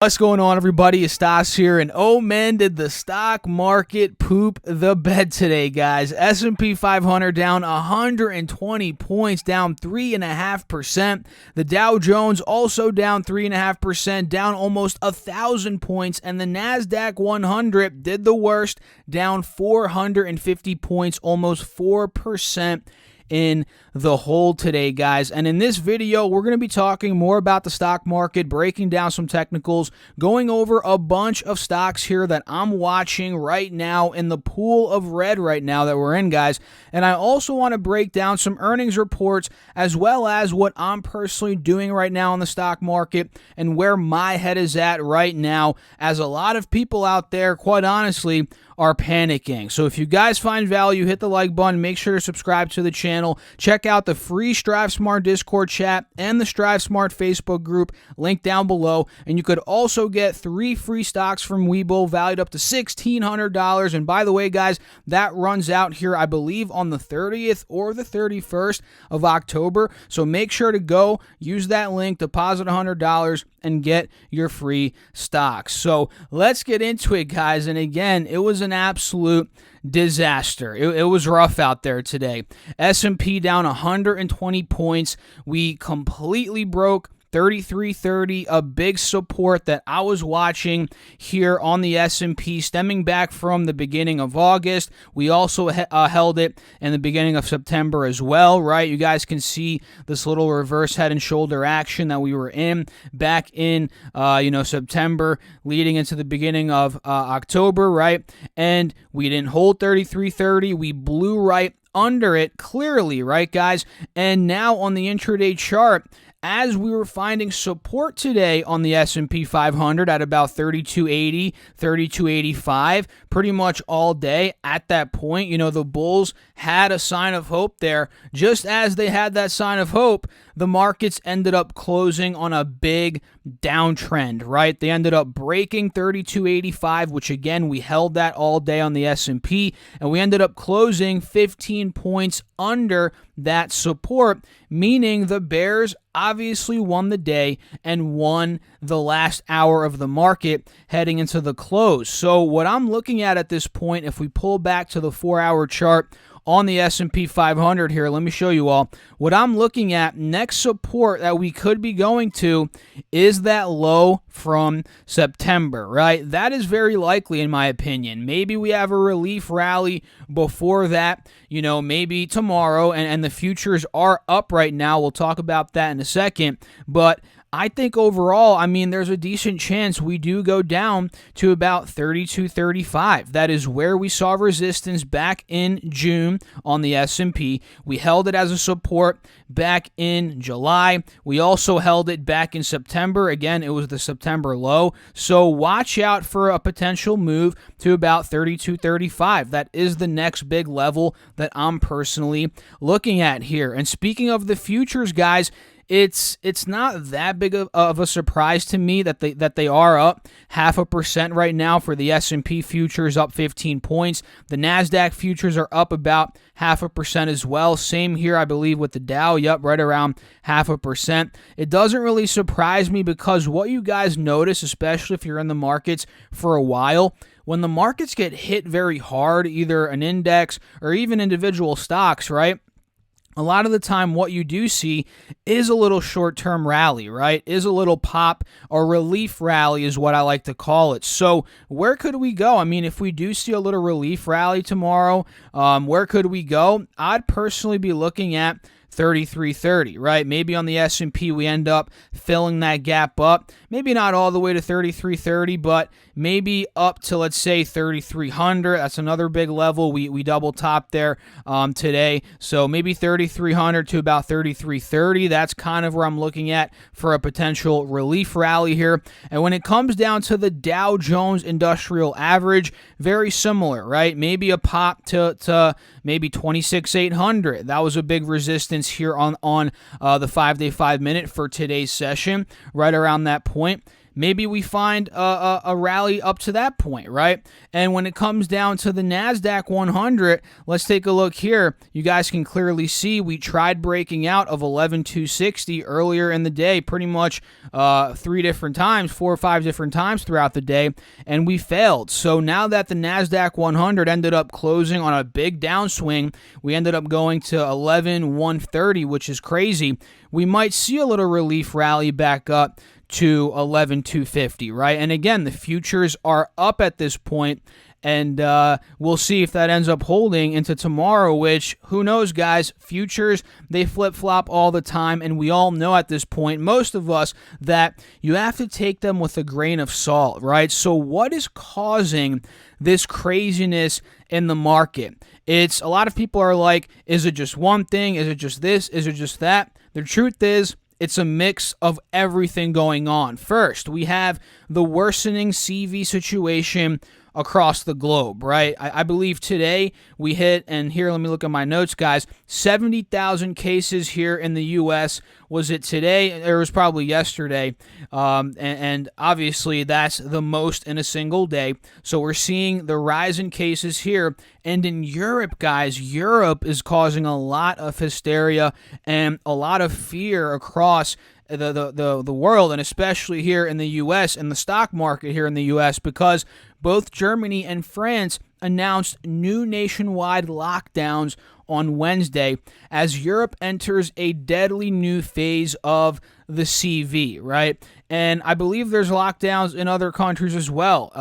What's going on, everybody? It's Stas here, and oh man, did the stock market poop the bed today, guys. S&P 500 down 120 points, down 3.5%. The Dow Jones also down 3.5%, down almost 1,000 points, and the NASDAQ 100 did the worst, down 450 points, almost 4% in the hole today, guys. And in this video, we're going to be talking more about the stock market, breaking down some technicals, going over a bunch of stocks here that I'm watching right now in the pool of red right now that we're in, guys. And I also want to break down some earnings reports as well as what I'm personally doing right now in the stock market and where my head is at right now, as a lot of people out there, quite honestly, are panicking. So if you guys find value, hit the like button, make sure to subscribe to the channel, check out the free Strive Smart Discord chat and the Strive Smart Facebook group, link down below, and you could also get 3 free stocks from WeBull valued up to $1,600. And by the way, guys, that runs out here, I believe, on the 30th or the 31st of October. So make sure to go use that link, deposit $100, and get your free stocks. So let's get into it, guys. And again, it was an absolute disaster. It was rough out there today. S&P down 120 points. We completely broke 33.30, a big support that I was watching here on the S&P stemming back from the beginning of August. We also held it in the beginning of September as well, right? You guys can see this little reverse head and shoulder action that we were in back in September leading into the beginning of October, right? And we didn't hold 33.30. We blew right under it clearly, right, guys? And now on the intraday chart, as we were finding support today on the S&P 500 at about 3280, 3285, pretty much all day at that point, the bulls had a sign of hope there. Just as they had that sign of hope, the markets ended up closing on a big downtrend, right? They ended up breaking 3285, which again, we held that all day on the S&P, and we ended up closing 15 points under that support, meaning the bears obviously won the day and won the last hour of the market heading into the close. So what I'm looking at this point, if we pull back to the 4-hour chart on the S&P 500 here, let me show you all. What I'm looking at, next support that we could be going to is that low from September, right? That is very likely in my opinion. Maybe we have a relief rally before that, maybe tomorrow, and the futures are up right now. We'll talk about that in a second, but I think overall, there's a decent chance we do go down to about 32.35. That is where we saw resistance back in June on the S&P. We held it as a support back in July. We also held it back in September. Again, it was the September low. So watch out for a potential move to about 32.35. That is the next big level that I'm personally looking at here. And speaking of the futures, guys, it's not that big of a surprise to me that they are up 0.5% right now. For the S&P futures, up 15 points. The NASDAQ futures are up about 0.5% as well. Same here, I believe, with the Dow. Yep, right around 0.5%. It doesn't really surprise me because what you guys notice, especially if you're in the markets for a while, when the markets get hit very hard, either an index or even individual stocks, right? A lot of the time, what you do see is a little short-term rally, right? Is a little pop or relief rally is what I like to call it. So where could we go? If we do see a little relief rally tomorrow, where could we go? I'd personally be looking at 33.30, right? Maybe on the S&P we end up filling that gap up. Maybe not all the way to 33.30, but maybe up to, let's say, 3,300. That's another big level. We double topped there today. So maybe 3,300 to about 33.30. That's kind of where I'm looking at for a potential relief rally here. And when it comes down to the Dow Jones Industrial Average, very similar, right? Maybe a pop to maybe 26,800. That was a big resistance here on the 5-day 5-minute for today's session, right around that point. maybe we find a rally up to that point, right? And when it comes down to the NASDAQ 100, let's take a look here. You guys can clearly see we tried breaking out of 11,260 earlier in the day, pretty much 4 or 5 different times throughout the day, and we failed. So now that the NASDAQ 100 ended up closing on a big downswing, we ended up going to 11,130, which is crazy. We might see a little relief rally back up to 11,250, right? And again, the futures are up at this point, and we'll see if that ends up holding into tomorrow, which, who knows, guys? Futures, they flip-flop all the time, and we all know at this point, most of us, that you have to take them with a grain of salt, right? So what is causing this craziness in the market? It's a lot of people are like, is it just one thing? Is it just this? Is it just that? The truth is, it's a mix of everything going on. First, we have the worsening CV situation across the globe, right? I believe today we hit, and here, let me look at my notes, guys, 70,000 cases here in the U.S. Was it today? It was probably yesterday. And obviously, that's the most in a single day. So we're seeing the rise in cases here. And in Europe, guys, Europe is causing a lot of hysteria and a lot of fear across the world, and especially here in the U.S. and the stock market here in the U.S., because both Germany and France announced new nationwide lockdowns on Wednesday as Europe enters a deadly new phase of the CV, right? And I believe there's lockdowns in other countries as well.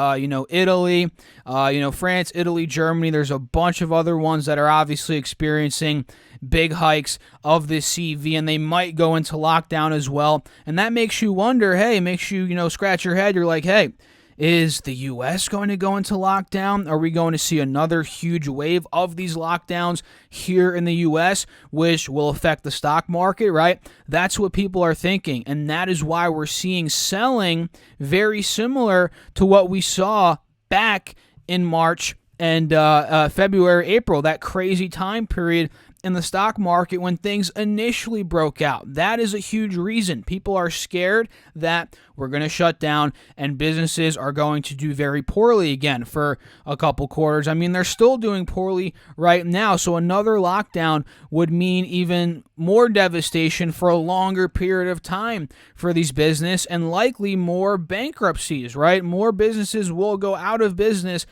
Italy, France, Italy, Germany. There's a bunch of other ones that are obviously experiencing big hikes of this CV, and they might go into lockdown as well. And that makes you wonder, makes you, scratch your head. You're like, hey, is the U.S. going to go into lockdown? Are we going to see another huge wave of these lockdowns here in the U.S., which will affect the stock market, right? That's what people are thinking, and that is why we're seeing selling very similar to what we saw back in March and February, April, that crazy time period in the stock market when things initially broke out. That is a huge reason. People are scared that we're going to shut down and businesses are going to do very poorly again for a couple quarters. I mean, they're still doing poorly right now, so another lockdown would mean even more devastation for a longer period of time for these businesses and likely more bankruptcies, right? More businesses will go out of business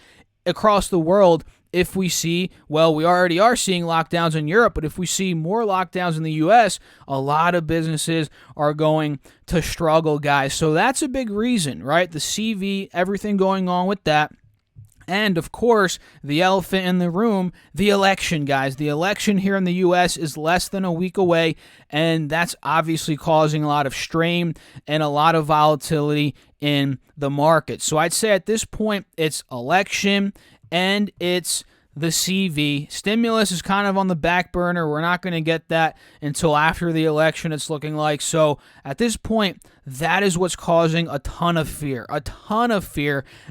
across the world if we see, well, we already are seeing lockdowns in Europe, but if we see more lockdowns in the U.S., a lot of businesses are going to struggle, guys. So that's a big reason, right? The CV, everything going on with that. And, of course, the elephant in the room, the election, guys. The election here in the U.S. is less than a week away, and that's obviously causing a lot of strain and a lot of volatility in the market. So I'd say at this point, it's election and it's the CV. Stimulus is kind of on the back burner. We're not going to get that until after the election, it's looking like. So at this point, that is what's causing a ton of fear.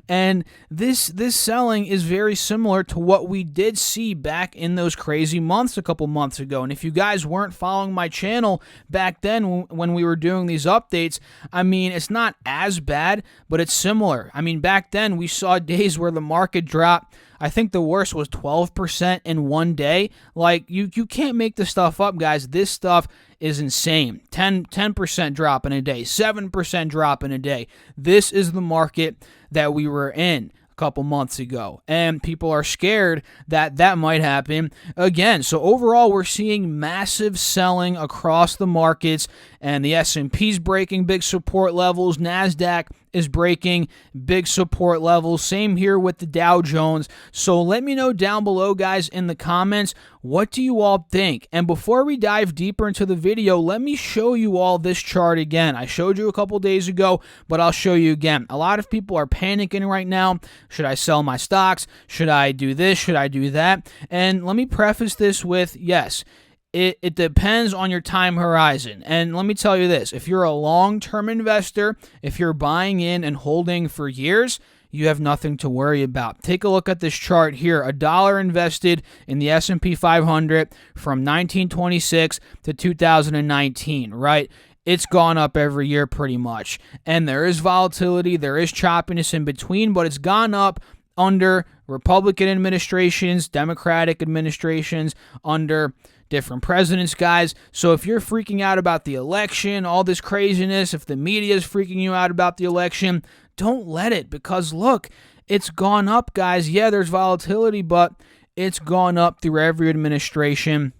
And this selling is very similar to what we did see back in those crazy months a couple months ago. And if you guys weren't following my channel back then when we were doing these updates, I mean, it's not as bad, but it's similar. I mean, back then we saw days where the market dropped. I think the worst was 12% in one day. Like, you can't make this stuff up, guys. This stuff is insane. 10% drop in a day, 7% drop in a day. This is the market that we were in a couple months ago, and people are scared that that might happen again. So overall, we're seeing massive selling across the markets, and the S&P's breaking big support levels. NASDAQ is breaking big support levels. Same here with the Dow Jones. So let me know down below, guys, in the comments, what do you all think? And before we dive deeper into the video, let me show you all this chart again. I showed you a couple days ago, but I'll show you again. A lot of people are panicking right now. Should I sell my stocks? Should I do this? Should I do that? And let me preface this with, yes, it depends on your time horizon. And let me tell you this, if you're a long-term investor, if you're buying in and holding for years, you have nothing to worry about. Take a look at this chart here. $1 invested in the S&P 500 from 1926 to 2019, right? it's gone up every year pretty much. And there is volatility, there is choppiness in between, but it's gone up under Republican administrations, Democratic administrations, under different presidents, guys. So if you're freaking out about the election, all this craziness, if the media is freaking you out about the election, don't let it, because look, it's gone up, guys. Yeah, there's volatility, but it's gone up through every administration.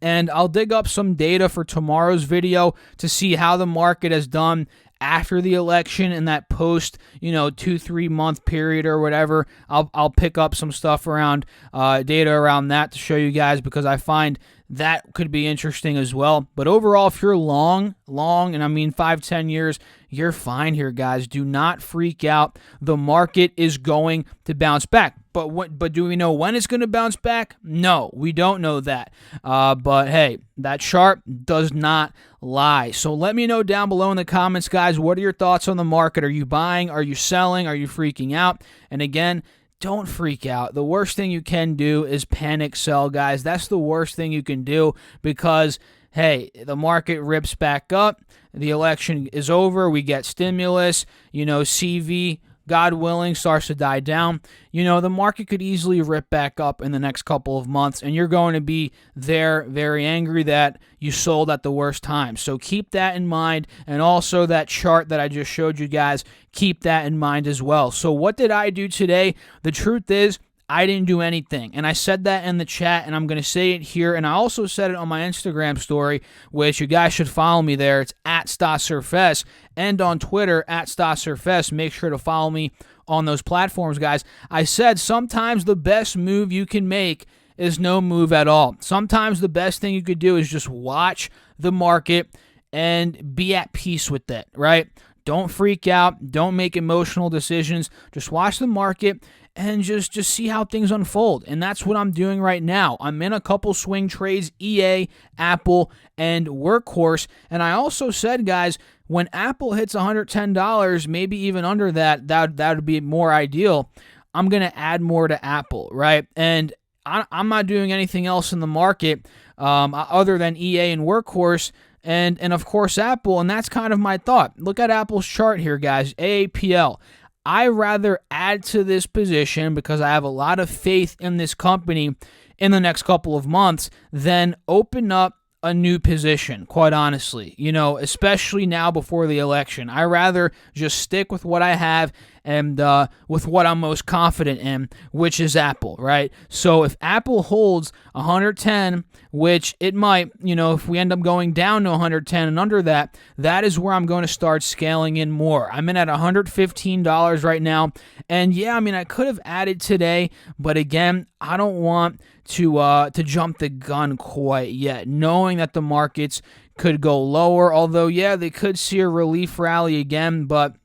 And I'll dig up some data for tomorrow's video to see how the market has done after the election in that post, 2-3 month period or whatever. I'll pick up some stuff around data around that to show you guys, because I find that could be interesting as well. But overall, if you're long, and I mean 5-10 years, you're fine here, guys. Do not freak out. The market is going to bounce back. But do we know when it's going to bounce back? No, we don't know that. But hey, that chart does not lie. So let me know down below in the comments, guys, what are your thoughts on the market? Are you buying? Are you selling? Are you freaking out? And again, don't freak out. The worst thing you can do is panic sell, guys. That's the worst thing you can do, because, hey, the market rips back up. The election is over. We get stimulus. CV, God willing, starts to die down. The market could easily rip back up in the next couple of months, and you're going to be very angry that you sold at the worst time. So keep that in mind, and also that chart that I just showed you guys, keep that in mind as well. So what did I do today? The truth is, I didn't do anything, and I said that in the chat, and I'm going to say it here, and I also said it on my Instagram story, which you guys should follow me there. It's at StasSurfS, and on Twitter, at StasSurfS. Make sure to follow me on those platforms, guys. I said sometimes the best move you can make is no move at all. Sometimes the best thing you could do is just watch the market and be at peace with it, right? Don't freak out. Don't make emotional decisions. Just watch the market and just see how things unfold. And that's what I'm doing right now. I'm in a couple swing trades, EA, Apple, and Workhorse. And I also said, guys, when Apple hits $110, maybe even under that would be more ideal. I'm going to add more to Apple, right? And I'm not doing anything else in the market other than EA and Workhorse. And of course Apple, and that's kind of my thought. Look at Apple's chart here, guys, AAPL. I rather add to this position because I have a lot of faith in this company in the next couple of months than open up a new position, quite honestly, especially now before the election. I rather just stick with what I have and with what I'm most confident in, which is Apple, right? So if Apple holds 110, which it might, if we end up going down to 110 and under that, that is where I'm going to start scaling in more. I'm in at $115 right now. And yeah, I could have added today, but again, I don't want to jump the gun quite yet, knowing that the markets could go lower. Although, yeah, they could see a relief rally again, but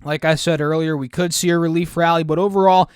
like I said earlier, we could see a relief rally, but overall,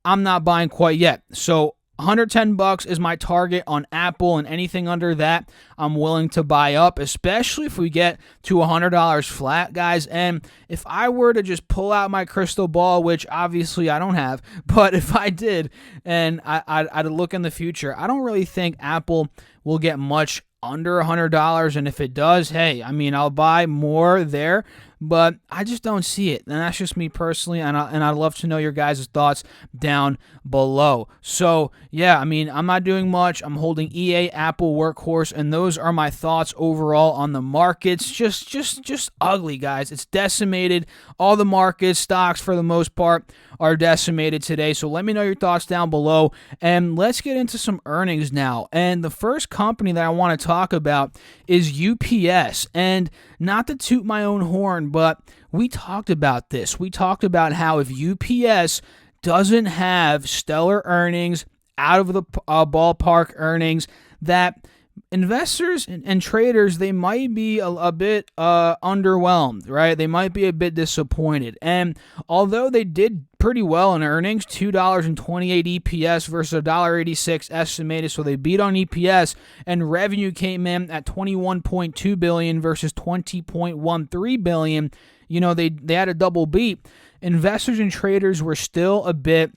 I'm not buying quite yet. So $110 is my target on Apple, and anything under that, I'm willing to buy up, especially if we get to $100 flat, guys. And if I were to just pull out my crystal ball, which obviously I don't have, but if I did and I'd look in the future, I don't really think Apple will get much under $100, and if it does, hey, I'll buy more there, but I just don't see it, and that's just me personally, and I'd love to know your guys' thoughts down below. So, yeah, I'm not doing much. I'm holding EA, Apple, Workhorse, and those are my thoughts overall on the markets. Just ugly, guys. It's decimated. All the markets, stocks for the most part, are decimated today, so let me know your thoughts down below, and let's get into some earnings now. And the first company that I want to talk about is UPS, and not to toot my own horn, but we talked about this. We talked about how if UPS doesn't have stellar earnings, out of the ballpark earnings, that investors and traders, they might be a bit underwhelmed, right? They might be a bit disappointed. And although they did pretty well in earnings, $2.28 EPS versus $1.86 estimated, so they beat on EPS, and revenue came in at $21.2 billion versus $20.13 billion. They had a double beat. Investors and traders were still a bit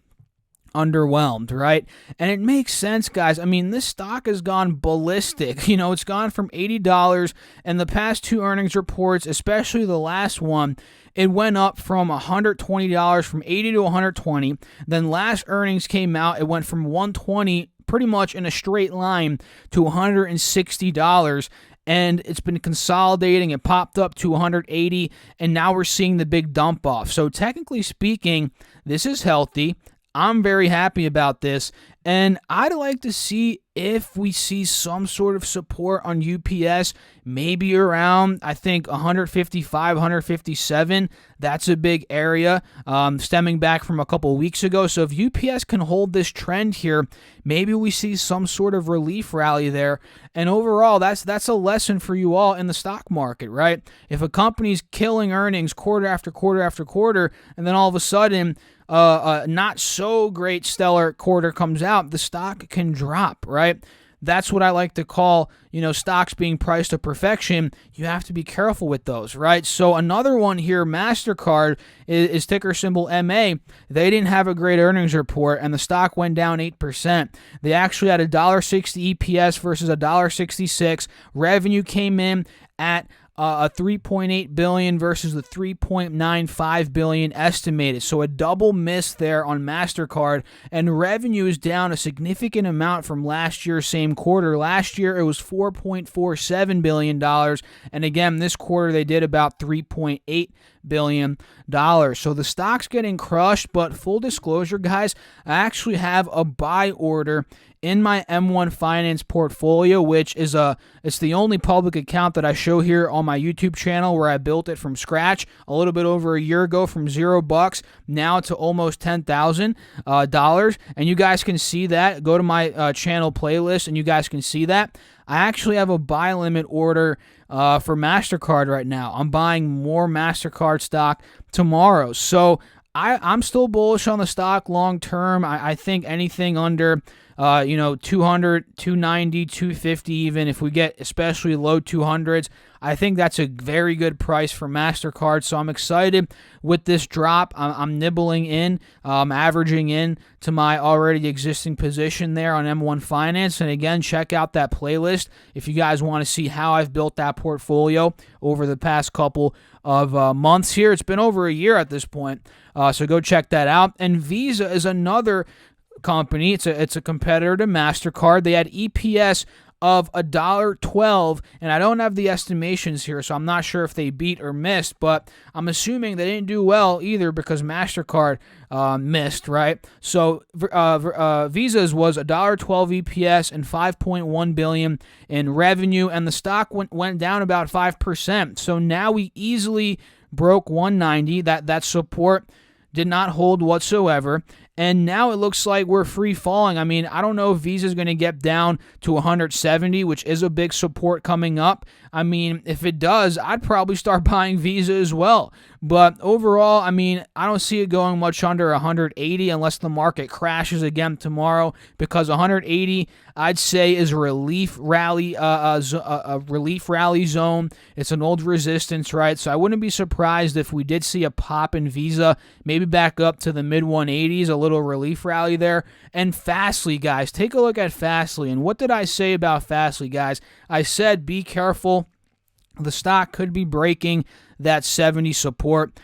underwhelmed, right? And it makes sense, guys. I mean, this stock has gone ballistic. It's gone from $80, and the past two earnings reports, especially the last one, it went up from $120, from $80 to $120. Then last earnings came out, it went from $120 pretty much in a straight line to $160. And it's been consolidating. It popped up to 180, and now we're seeing the big dump off. So technically speaking, this is healthy. I'm very happy about this, and I'd like to see if we see some sort of support on UPS, maybe around, I think, 155, 157. That's a big area, stemming back from a couple of weeks ago. So if UPS can hold this trend here, maybe we see some sort of relief rally there. And overall, that's a lesson for you all in the stock market, right? If a company's killing earnings quarter after quarter after quarter, and then all of a sudden, not so great stellar quarter comes out, the stock can drop, right? That's what I like to call, stocks being priced to perfection. You have to be careful with those, right? So another one here, MasterCard, is ticker symbol MA. They didn't have a great earnings report, and the stock went down 8%. They actually had a $1.60 EPS versus a $1.66. Revenue came in at a $3.8 billion versus the $3.95 billion estimated. So a double miss there on MasterCard, and revenue is down a significant amount from last year's same quarter. Last year it was $4.47 billion, and again this quarter they did about $3.8 billion. So the stock's getting crushed, but full disclosure, guys, I actually have a buy order in my M1 Finance portfolio, which is it's the only public account that I show here on my YouTube channel, where I built it from scratch a little bit over a year ago, from $0 now to almost $10,000. And you guys can see that. Go to my channel playlist, and you guys can see that. I actually have a buy limit order for MasterCard right now. I'm buying more MasterCard stock tomorrow. So I'm still bullish on the stock long term. I think anything under 200, 290, 250, even if we get especially low 200s, I think that's a very good price for MasterCard. So I'm excited with this drop. I'm nibbling in, averaging in to my already existing position there on M1 Finance. And again, check out that playlist if you guys want to see how I've built that portfolio over the past couple of months here. It's been over a year at this point. So go check that out. And Visa is another company. It's a competitor to MasterCard. They had EPS of $1.12, and I don't have the estimations here, so I'm not sure if they beat or missed, but I'm assuming they didn't do well either because MasterCard missed, right? So Visa's was $1.12 EPS and $5.1 billion in revenue, and the stock went down about 5%. So now we easily broke 190. That support did not hold whatsoever. And now it looks like we're free falling. I mean, I don't know if Visa's going to get down to 170, which is a big support coming up. I mean, if it does, I'd probably start buying Visa as well. But overall, I mean, I don't see it going much under 180 unless the market crashes again tomorrow, because 180, I'd say, is a relief rally, a relief rally zone. It's an old resistance, right? So I wouldn't be surprised if we did see a pop in Visa, maybe back up to the mid 180s, a little relief rally there. And Fastly, guys, take a look at Fastly. And what did I say about Fastly, guys? I said be careful. The stock could be breaking that 70 support,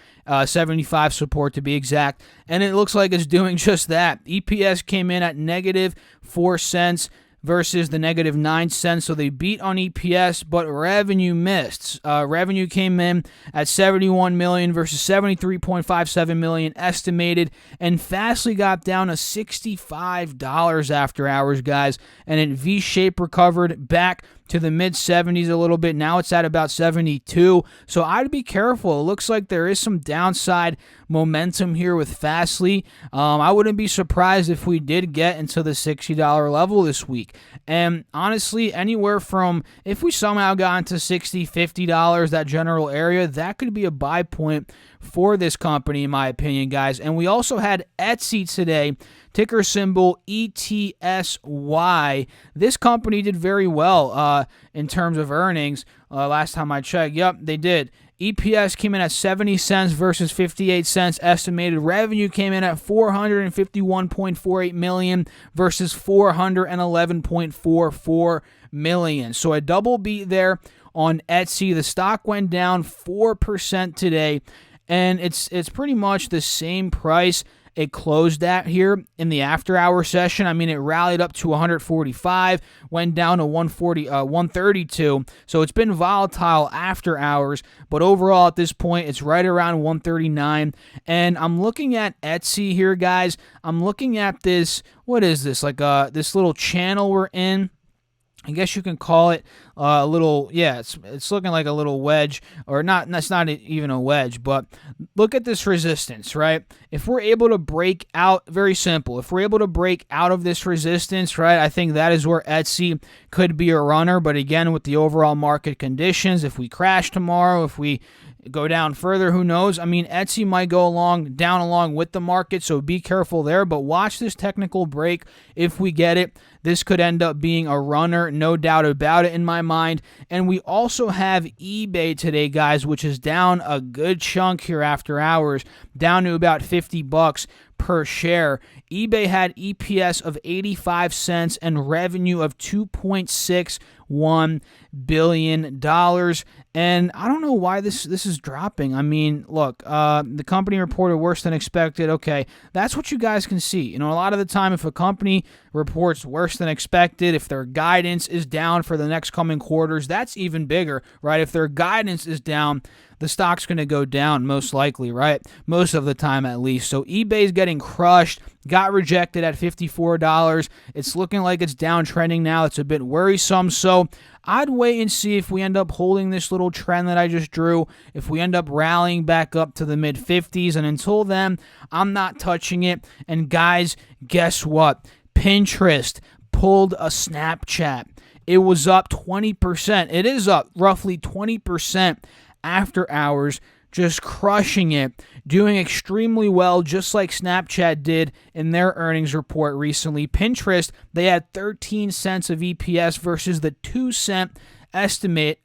75 support to be exact, and it looks like it's doing just that. EPS came in at negative 4 cents versus the negative 9 cents, so they beat on EPS, but revenue missed. Revenue came in at $71 million versus $73.57 million estimated, and Fastly got down to $65 after hours, guys, and it V-shape recovered back to the mid-70s a little bit. Now it's at about 72. So I'd be careful. It looks like there is some downside momentum here with Fastly. I wouldn't be surprised if we did get into the $60 level this week. And honestly, anywhere from, if we somehow got into $60, $50, that general area, that could be a buy point for this company, in my opinion, guys. And we also had Etsy today, ticker symbol ETSY. This company did very well in terms of earnings. Last time I checked, yep, they did. EPS came in at 70 cents versus 58 cents. Estimated revenue came in at $451.48 million versus $411.44 million. So a double beat there on Etsy. The stock went down 4% today, and it's pretty much the same price it closed at here in the after-hour session. I mean, it rallied up to 145, went down to 132. So it's been volatile after hours, but overall at this point, it's right around 139. And I'm looking at Etsy here, guys. I'm looking at this. What is this? Like this little channel we're in. I guess you can call it a little, yeah, it's looking like a little wedge, or not, that's not even a wedge, but look at this resistance, right? If we're able to break out, very simple, if we're able to break out of this resistance, right, I think that is where Etsy could be a runner, but again, with the overall market conditions, if we crash tomorrow, if we go down further, who knows? I mean, Etsy might go down along with the market, so be careful there, but watch this technical break. If we get it, this could end up being a runner, no doubt about it in my mind. And we also have eBay today, guys, which is down a good chunk here after hours, down to about $50 per share. eBay had EPS of 85 cents and revenue of $2.61 billion. And I don't know why this is dropping. I mean, look, the company reported worse than expected. Okay, that's what you guys can see. You know, a lot of the time, if a company reports worse than expected, if their guidance is down for the next coming quarters, that's even bigger, right? If their guidance is down, the stock's going to go down most likely, right? Most of the time at least. So eBay's getting crushed, got rejected at $54. It's looking like it's downtrending now. It's a bit worrisome. So I'd wait and see if we end up holding this little trend that I just drew, if we end up rallying back up to the mid-50s. And until then, I'm not touching it. And guys, guess what? Pinterest pulled a Snapchat. It was up 20%. It is up roughly 20% after hours, just crushing it, doing extremely well, just like Snapchat did in their earnings report recently. Pinterest, they had 13 cents of EPS versus the 2-cent estimate,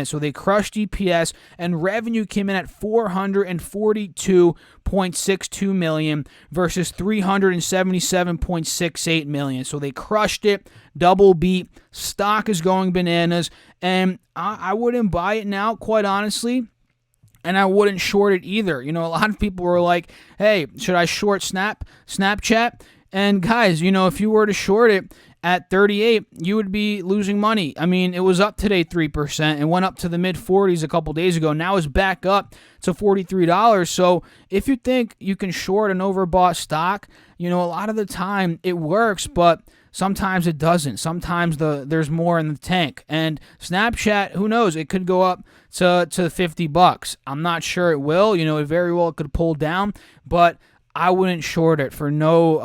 so they crushed EPS, and revenue came in at $442.62 million versus $377.68 million. So they crushed it, double beat. Stock is going bananas, and I wouldn't buy it now, quite honestly. And I wouldn't short it either. You know, a lot of people were like, hey, should I short Snapchat? And guys, you know, if you were to short it at 38, you would be losing money. I mean, it was up today 3% and went up to the mid-40s a couple days ago. Now it's back up to $43. So if you think you can short an overbought stock, you know, a lot of the time it works, but sometimes it doesn't. Sometimes there's more in the tank. And Snapchat, who knows? It could go up to $50. I'm not sure it will. You know, it very well could pull down, but I wouldn't short it for no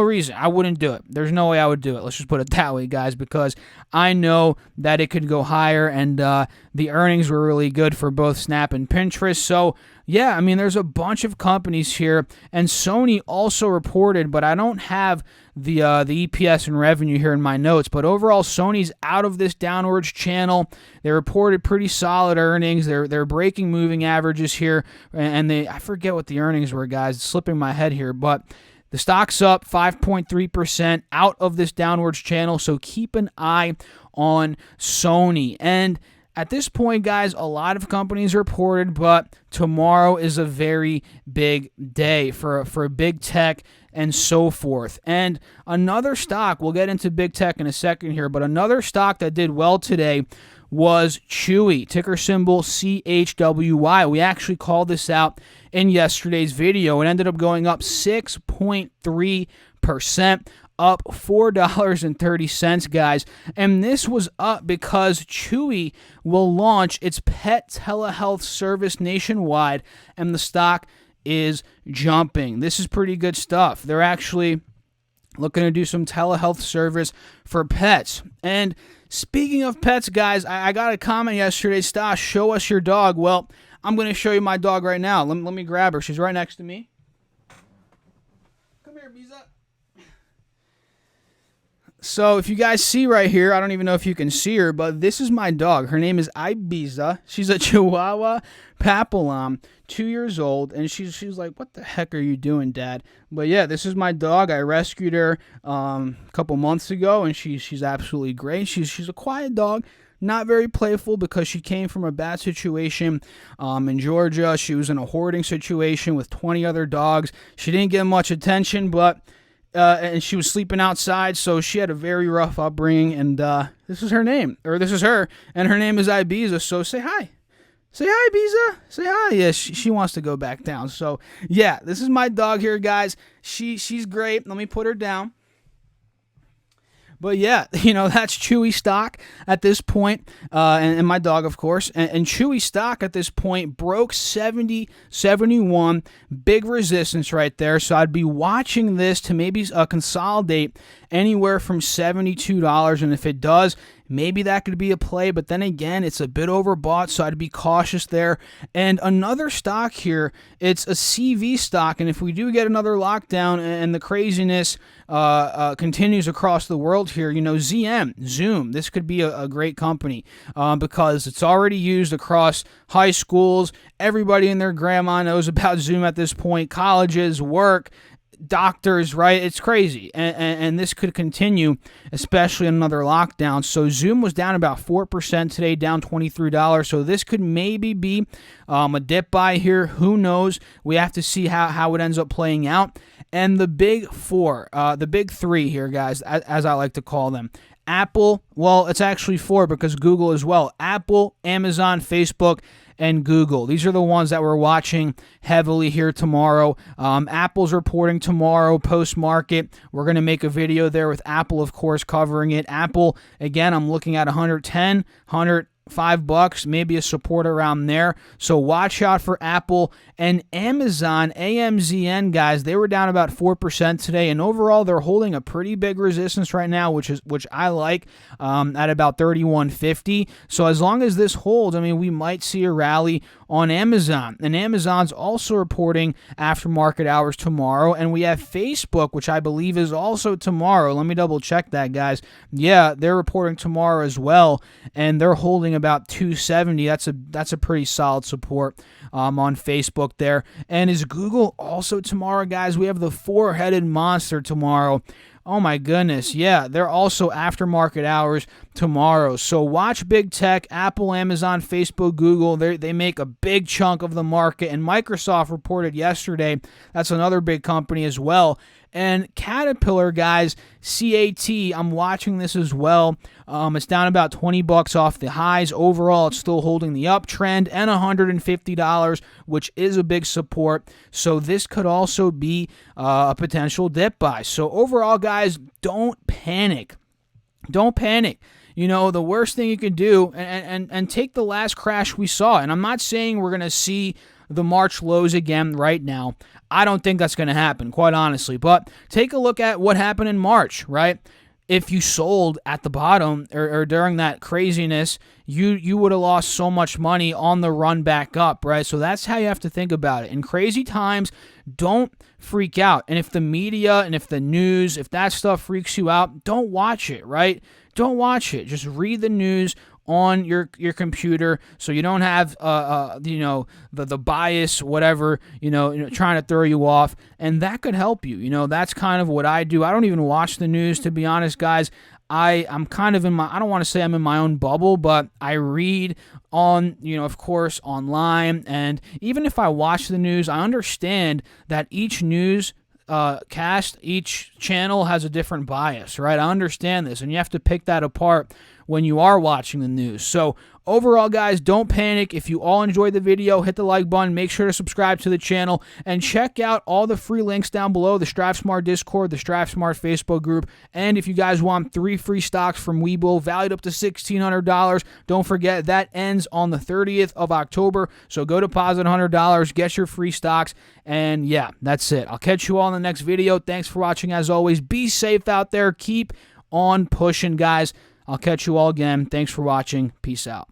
reason. I wouldn't do it. There's no way I would do it. Let's just put it that way, guys, because I know that it could go higher, and the earnings were really good for both Snap and Pinterest. So yeah, I mean, there's a bunch of companies here, and Sony also reported, but I don't have the EPS and revenue here in my notes. But overall, Sony's out of this downwards channel. They reported pretty solid earnings. They're breaking moving averages here, and I forget what the earnings were, guys. It's slipping my head here, but the stock's up 5.3% out of this downwards channel. So keep an eye on Sony. And at this point, guys, a lot of companies reported, but tomorrow is a very big day for big tech and so forth. And another stock, we'll get into big tech in a second here, but another stock that did well today was Chewy, ticker symbol CHWY. We actually called this out in yesterday's video. It ended up going up 6.3%. Up $4.30, guys. And this was up because Chewy will launch its pet telehealth service nationwide, and the stock is jumping. This is pretty good stuff. They're actually looking to do some telehealth service for pets. And speaking of pets, guys, I got a comment yesterday, Stas, show us your dog. Well, I'm going to show you my dog right now. Let me grab her. She's right next to me. Come here, Biza. So if you guys see right here, I don't even know if you can see her, but this is my dog. Her name is Ibiza. She's a Chihuahua Papillon, 2 years old, and she's like, "What the heck are you doing, Dad?" But yeah, this is my dog. I rescued her a couple months ago, and she's absolutely great. She's a quiet dog. Not very playful because she came from a bad situation in Georgia. She was in a hoarding situation with 20 other dogs. She didn't get much attention, but and she was sleeping outside, so she had a very rough upbringing, and this is her name, or this is her, and her name is Ibiza, so say hi. Say hi, Ibiza. Say hi. Yeah, she wants to go back down. So, yeah, this is my dog here, guys. She's great. Let me put her down. But yeah, that's Chewy stock at this point, and my dog, of course. And Chewy stock at this point broke 70, 71, big resistance right there. So I'd be watching this to maybe consolidate anywhere from $72. And if it does, maybe that could be a play, but then again, it's a bit overbought, so I'd be cautious there. And another stock here, it's a CV stock, and if we do get another lockdown and the craziness continues across the world here, Zoom, this could be a great company because it's already used across high schools. Everybody and their grandma knows about Zoom at this point, colleges, work, doctors, right? It's crazy, and this could continue, especially another lockdown. So Zoom was down about 4% today, down $23. So this could maybe be a dip buy here. Who knows? We have to see how it ends up playing out. And the big four, the big three here, guys, as I like to call them. Apple, well, it's actually four because Google as well. Apple, Amazon, Facebook, and Google. These are the ones that we're watching heavily here tomorrow. Apple's reporting tomorrow, post-market. We're going to make a video there with Apple, of course, covering it. Apple, again, I'm looking at $110, $105, maybe a support around there. So watch out for Apple. And Amazon, AMZN, guys, they were down about 4% today, and overall they're holding a pretty big resistance right now, which I like, at about 31.50. So as long as this holds, we might see a rally on Amazon. And Amazon's also reporting after market hours tomorrow, and we have Facebook, which I believe is also tomorrow. Let me double check that, guys. Yeah, they're reporting tomorrow as well, and they're holding about 270. That's a pretty solid support on Facebook there. And is Google also tomorrow, guys? We have the four-headed monster tomorrow. Oh my goodness, yeah, they're also after market hours tomorrow. So watch big tech, Apple, Amazon, Facebook, Google. They make a big chunk of the market. And Microsoft reported yesterday. That's another big company as well. And Caterpillar, guys, CAT, I'm watching this as well. It's down about $20 off the highs. Overall, it's still holding the uptrend, and $150, which is a big support. So this could also be a potential dip buy. So overall, guys, don't panic. Don't panic. The worst thing you could do, and take the last crash we saw. And I'm not saying we're going to see the March lows again right now. I don't think that's going to happen, quite honestly. But take a look at what happened in March, right? If you sold at the bottom or during that craziness, you would have lost so much money on the run back up, right? So that's how you have to think about it. In crazy times, don't freak out. And if the media and if the news, if that stuff freaks you out, don't watch it, right? Don't watch it. Just read the news on your computer, so you don't have the bias, whatever, trying to throw you off, and that could help you. That's kind of what I do. I don't even watch the news, to be honest, guys. I'm kind of I don't want to say I'm in my own bubble, but I read on, of course, online, and even if I watch the news, I understand that each news cast, each channel has a different bias, right? I understand this, and you have to pick that apart when you are watching the news. So overall, guys, don't panic. If you all enjoyed the video, hit the like button, make sure to subscribe to the channel, and check out all the free links down below: the StrapSmart Discord, the StrapSmart Facebook group, and if you guys want 3 free stocks from WeBull valued up to $1,600, don't forget that ends on the 30th of October, so go deposit $100, get your free stocks, and yeah, that's it. I'll catch you all in the next video. Thanks for watching. As always, be safe out there. Keep on pushing, guys. I'll catch you all again. Thanks for watching. Peace out.